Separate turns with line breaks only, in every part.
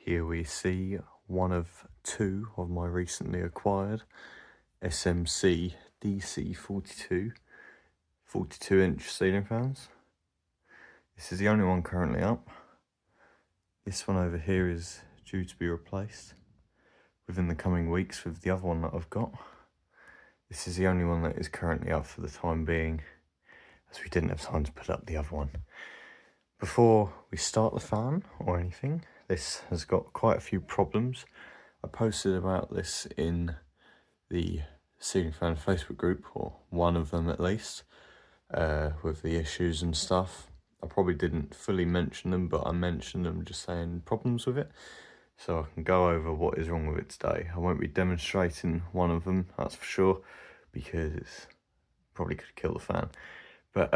Here we see one of two of my recently acquired SMC DC-42 42-inch ceiling fans. This is the only one currently up. This one over here is due to be replaced within the coming weeks with the other one that I've got. This is the only one that is currently up for the time being, as we didn't have time to put up the other one. Before we start the fan or anything, this has got quite a few problems. I posted about this in the ceiling fan Facebook group, or one of them at least, with the issues and stuff. I probably didn't fully mention them, but I mentioned them just saying problems with it, so I can go over what is wrong with it today. I won't be demonstrating one of them, that's for sure, because it's probably could kill the fan. But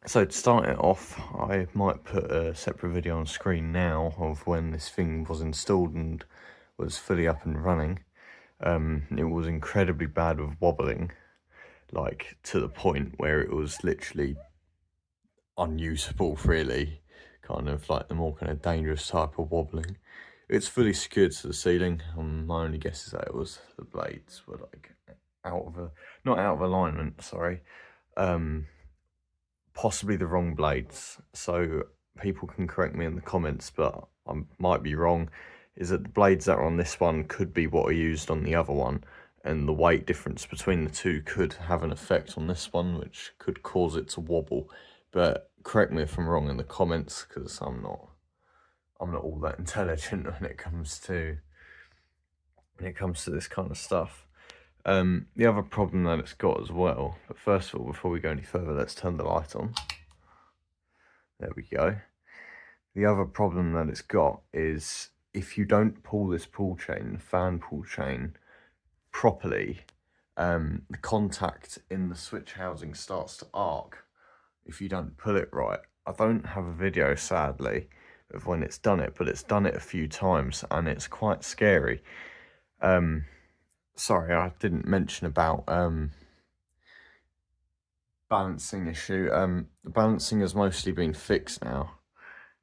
so to start it off, I might put a separate video on screen now of when this thing was installed and was fully up and running. It was incredibly bad with wobbling, like to the point where it was literally unusable, really, kind of like the more kind of dangerous type of wobbling. It's fully secured to the ceiling. My only guess is that it was the blades were like not out of alignment, sorry. Possibly the wrong blades, so people can correct me in the comments, but I might be wrong. Is that the blades that are on this one could be what are used on the other one, and the weight difference between the two could have an effect on this one, which could cause it to wobble. But correct me if I'm wrong in the comments, because I'm not all that intelligent when it comes to this kind of stuff. The other problem that it's got as well, but first of all, before we go any further, let's turn the light on. There we go. The other problem that it's got is if you don't pull this pull chain, the fan pull chain, properly, the contact in the switch housing starts to arc if you don't pull it right. I don't have a video, sadly, of when it's done it, but it's done it a few times and it's quite scary. Sorry, I didn't mention about balancing issue. The balancing has mostly been fixed now.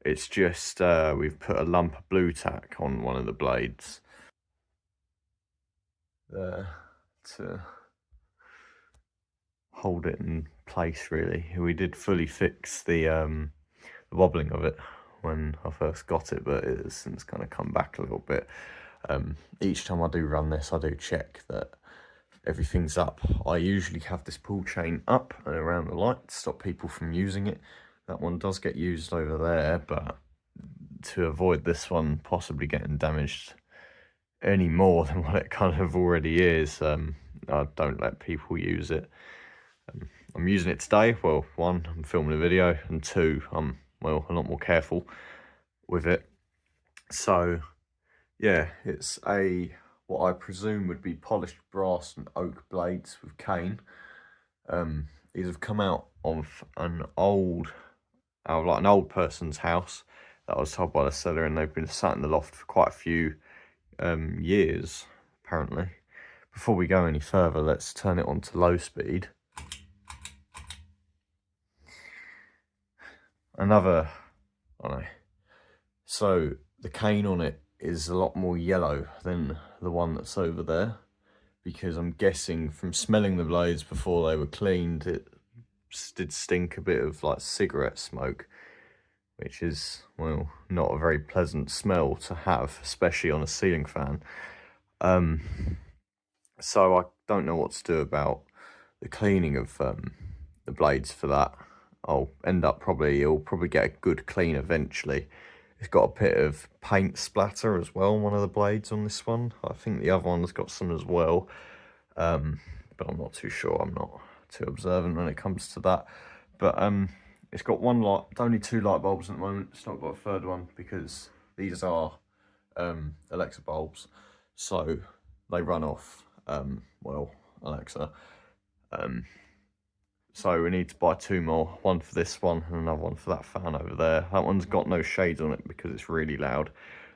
It's just we've put a lump of blue tack on one of the blades there to hold it in place, really. We did fully fix the wobbling of it when I first got it, but it has since kind of come back a little bit. Each time I do run this, I do check that everything's up. I usually have this pull chain up and around the light to stop people from using it. That one does get used over there, but to avoid this one possibly getting damaged any more than what it kind of already is, I don't let people use it. I'm using it today. Well, one, I'm filming a video, and two, I'm a lot more careful with it. So yeah, it's what I presume would be polished brass and oak blades with cane. These have come out of an old person's house that I was told by the seller, and they've been sat in the loft for quite a few years, apparently. Before we go any further, let's turn it on to low speed. So the cane on it is a lot more yellow than the one that's over there, because I'm guessing from smelling the blades before they were cleaned, it did stink a bit of like cigarette smoke, which is, well, not a very pleasant smell to have, especially on a ceiling fan. So I don't know what to do about the cleaning of the blades for that. You'll probably get a good clean eventually. It's got a bit of paint splatter as well on one of the blades on this one. I think the other one's got some as well, but I'm not too sure. I'm not too observant when it comes to that. But it's got one light, only two light bulbs at the moment. It's not got a third one because these are Alexa bulbs, so they run off, Alexa. So we need to buy two more, one for this one and another one for that fan over there. That one's got no shades on it because it's really loud,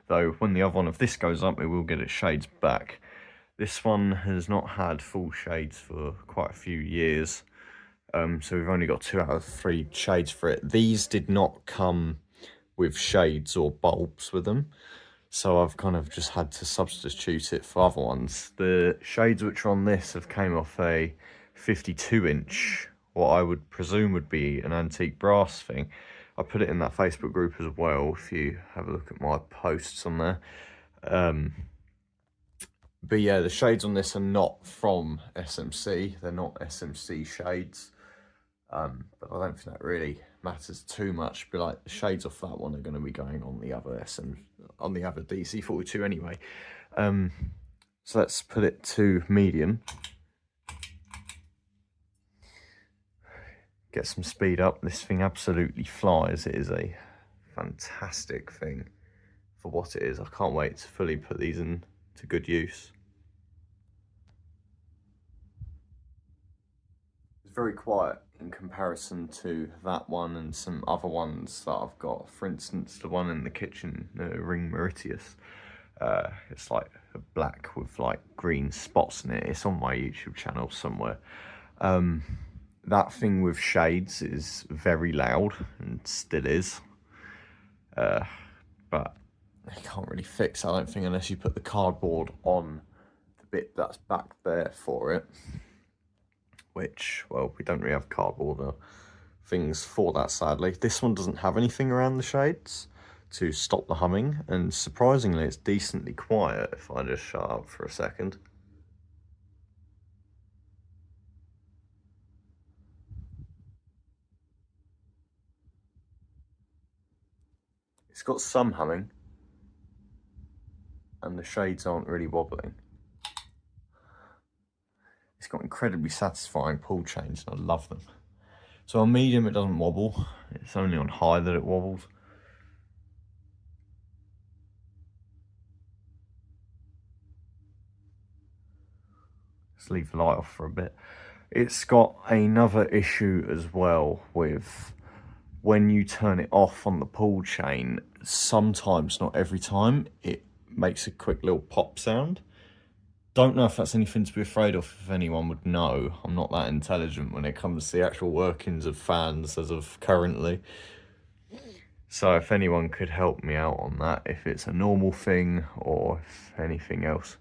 though when the other one of this goes up, it will get its shades back. This one has not had full shades for quite a few years, so we've only got 2 out of 3 shades for it. These did not come with shades or bulbs with them. So I've kind of just had to substitute it for other ones. The shades which are on this have came off a 52-inch, what I would presume would be an antique brass thing. I put it in that Facebook group as well, if you have a look at my posts on there. But yeah, the shades on this are not from SMC. They're not SMC shades. But I don't think that really matters too much. But like the shades off that one are going to be going on the other DC-42 anyway. So let's put it to medium. Get some speed up. This thing absolutely flies. It is a fantastic thing for what it is. I can't wait to fully put these into good use. It's very quiet in comparison to that one and some other ones that I've got. For instance, the one in the kitchen, the Ring Mauritius. It's like a black with like green spots in it. It's on my YouTube channel somewhere. That thing with shades is very loud and still is. But you can't really fix, I don't think, unless you put the cardboard on the bit that's back there for it. Which, well, we don't really have cardboard or things for that, sadly. This one doesn't have anything around the shades to stop the humming, and surprisingly it's decently quiet if I just shut up for a second. It's got some humming, and the shades aren't really wobbling. It's got incredibly satisfying pull chains, and I love them. So on medium it doesn't wobble, it's only on high that it wobbles. Let's leave the light off for a bit. It's got another issue as well with when you turn it off on the pull chain, sometimes, not every time, it makes a quick little pop sound. Don't know if that's anything to be afraid of, if anyone would know. I'm not that intelligent when it comes to the actual workings of fans as of currently. So if anyone could help me out on that, if it's a normal thing or if anything else.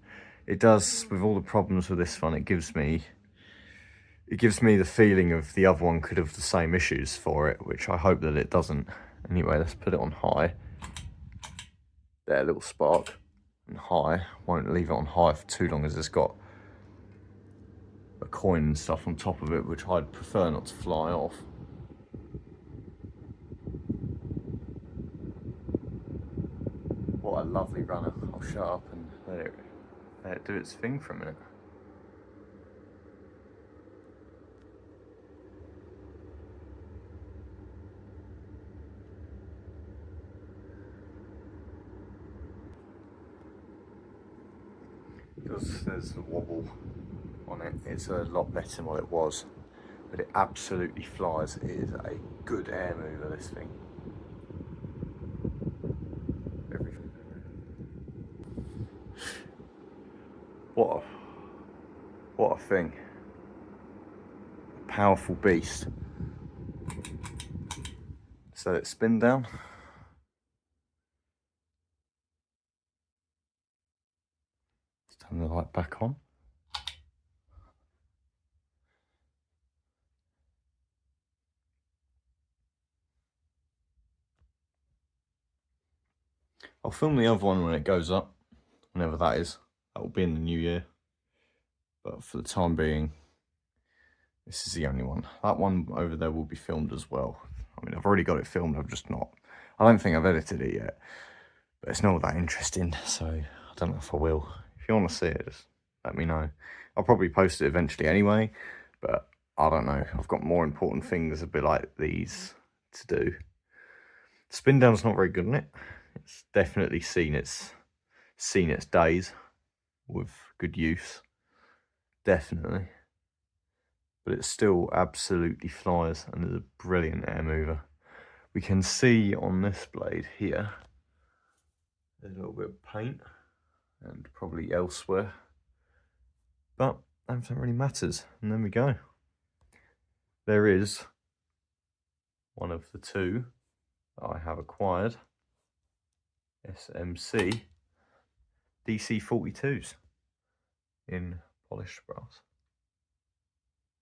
It does, with all the problems with this one, it gives me the feeling of the other one could have the same issues for it, which I hope that it doesn't. Anyway, let's put it on high. There, little spark. And high. Won't leave it on high for too long as it's got a coin and stuff on top of it, which I'd prefer not to fly off. What a lovely runner. I'll shut up and let it do its thing for a minute. Because there's a wobble on it, it's a lot better than what it was, but it absolutely flies. It is a good air mover, this thing. What a thing. A powerful beast. So it's Spindown. Turn the light back on. I'll film the other one when it goes up, whenever that is. That will be in the new year. But for the time being, this is the only one. That one over there will be filmed as well. I mean, I've already got it filmed, I don't think I've edited it yet. But it's not that interesting, so I don't know if I will. If you want to see it, just let me know. I'll probably post it eventually anyway, but I don't know. I've got more important things a bit like these to do. Spindown's not very good on it. It's definitely seen its days with good use. Definitely. But it still absolutely flies and is a brilliant air mover. We can see on this blade here, there's a little bit of paint and probably elsewhere, but I don't think it really matters. And there we go. There is one of the two that I have acquired, SMC DC-42s in polished brass.